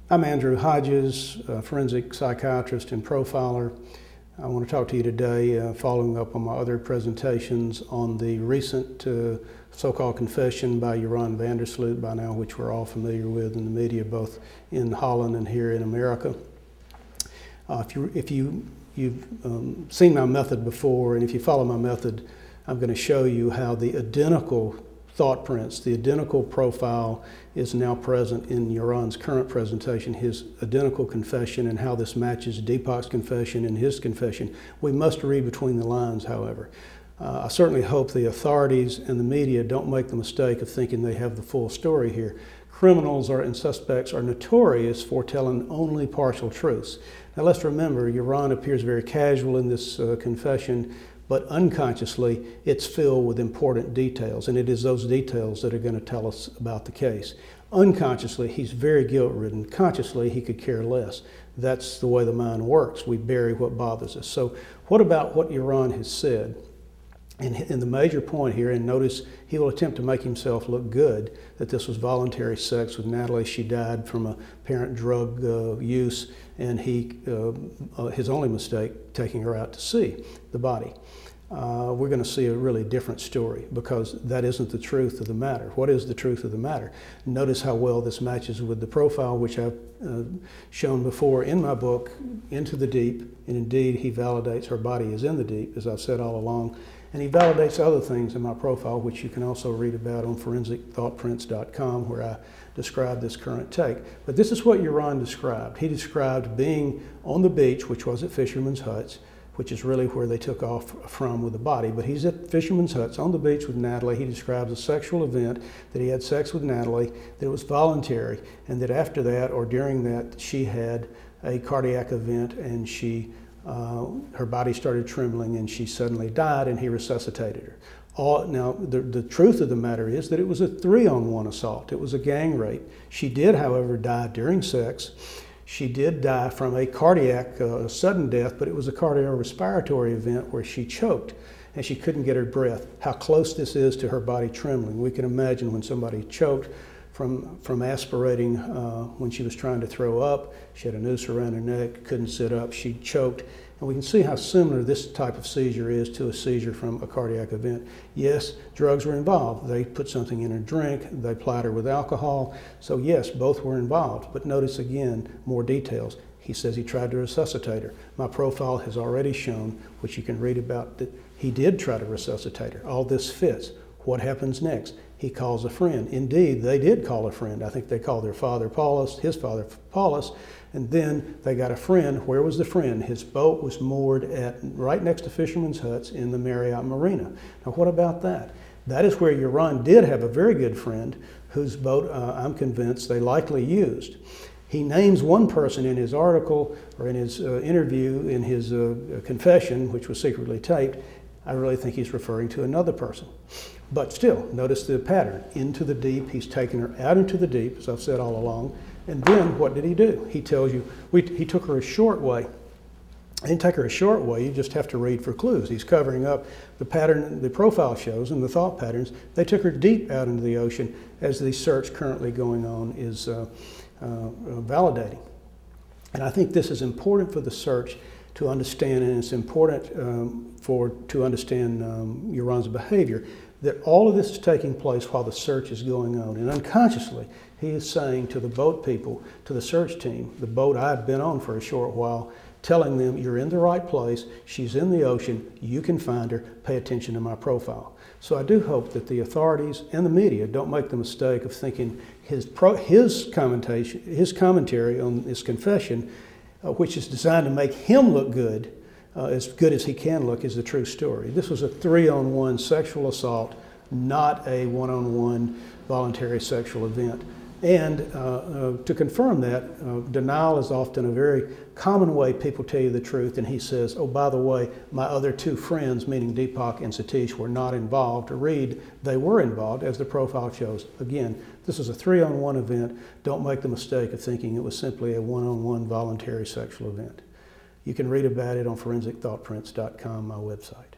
I'm Andrew Hodges, a forensic psychiatrist and profiler. I want to talk to you today, following up on my other presentations on the recent so-called confession by Joran van Der Sloot by now, which we're all familiar with in the media, both in Holland and here in America. If you've seen my method before, and if you follow my method, I'm going to show you how the identical thought prints, the identical profile is now present in Joran's current presentation, his identical confession, and how this matches Deepak's confession and his confession. We must read between the lines, however. I certainly hope the authorities and the media don't make the mistake of thinking they have the full story here. Criminals and suspects are notorious for telling only partial truths. Now let's remember, Joran appears very casual in this confession, but unconsciously it's filled with important details, and it is those details that are going to tell us about the case. Unconsciously, he's very guilt-ridden. Consciously, he could care less. That's the way the mind works. We bury what bothers us. So what about what Joran has said? And the major point here, and notice he will attempt to make himself look good, that this was voluntary sex with Natalee. She died from apparent drug use, and his only mistake, taking her out to see the body. We're going to see a really different story, because that isn't the truth of the matter. What is the truth of the matter? Notice how well this matches with the profile which I've shown before in my book, Into the Deep, and indeed he validates her body is in the deep, as I've said all along. And he validates other things in my profile, which you can also read about on forensicthoughtprints.com, where I describe this current take. But this is what Joran described. He described being on the beach, which was at Fisherman's Huts, which is really where they took off from with the body. But he's at Fisherman's Huts on the beach with Natalee. He describes a sexual event, that he had sex with Natalee, that it was voluntary, and that after that, or during that, she had a cardiac event, and her body started trembling, and she suddenly died, and he resuscitated her. Now, the truth of the matter is that it was a 3-on-1 assault. It was a gang rape. She did, however, die during sex. She did die from a cardiac sudden death, but it was a cardiorespiratory event where she choked, and she couldn't get her breath. How close this is to her body trembling. We can imagine when somebody choked from aspirating when she was trying to throw up. She had a noose around her neck, couldn't sit up, she choked. And we can see how similar this type of seizure is to a seizure from a cardiac event. Yes, drugs were involved. They put something in her drink, they plied her with alcohol. So yes, both were involved. But notice again, more details. He says he tried to resuscitate her. My profile has already shown, which you can read about, that he did try to resuscitate her. All this fits. What happens next? He calls a friend. Indeed, they did call a friend. I think they called their father Paulus, his father Paulus, and then they got a friend. Where was the friend? His boat was moored right next to Fisherman's Huts in the Marriott Marina. Now what about that? That is where Joran did have a very good friend whose boat I'm convinced they likely used. He names one person in his article, or in his interview, in his confession, which was secretly taped. I really think he's referring to another person. But still, notice the pattern. Into the deep, he's taken her out into the deep, as I've said all along. And then what did he do? He tells you, he took her a short way. He didn't take her a short way, you just have to read for clues. He's covering up the pattern the profile shows and the thought patterns. They took her deep out into the ocean, as the search currently going on is validating. And I think this is important for the search to understand, and it's important to understand Joran's behavior, that all of this is taking place while the search is going on. And unconsciously, he is saying to the boat people, to the search team, the boat I'd been on for a short while, telling them, you're in the right place, she's in the ocean, you can find her, pay attention to my profile. So I do hope that the authorities and the media don't make the mistake of thinking his commentary on this confession, which is designed to make him look good as he can look, is the true story. This was a 3-on-1 sexual assault, not a 1-on-1 voluntary sexual event. And to confirm that, denial is often a very common way people tell you the truth. And he says, oh, by the way, my other 2 friends, meaning Deepak and Satish, were not involved. To read, they were involved, as the profile shows. Again, this is a 3-on-1 event. Don't make the mistake of thinking it was simply a 1-on-1 voluntary sexual event. You can read about it on forensicthoughtprints.com, my website.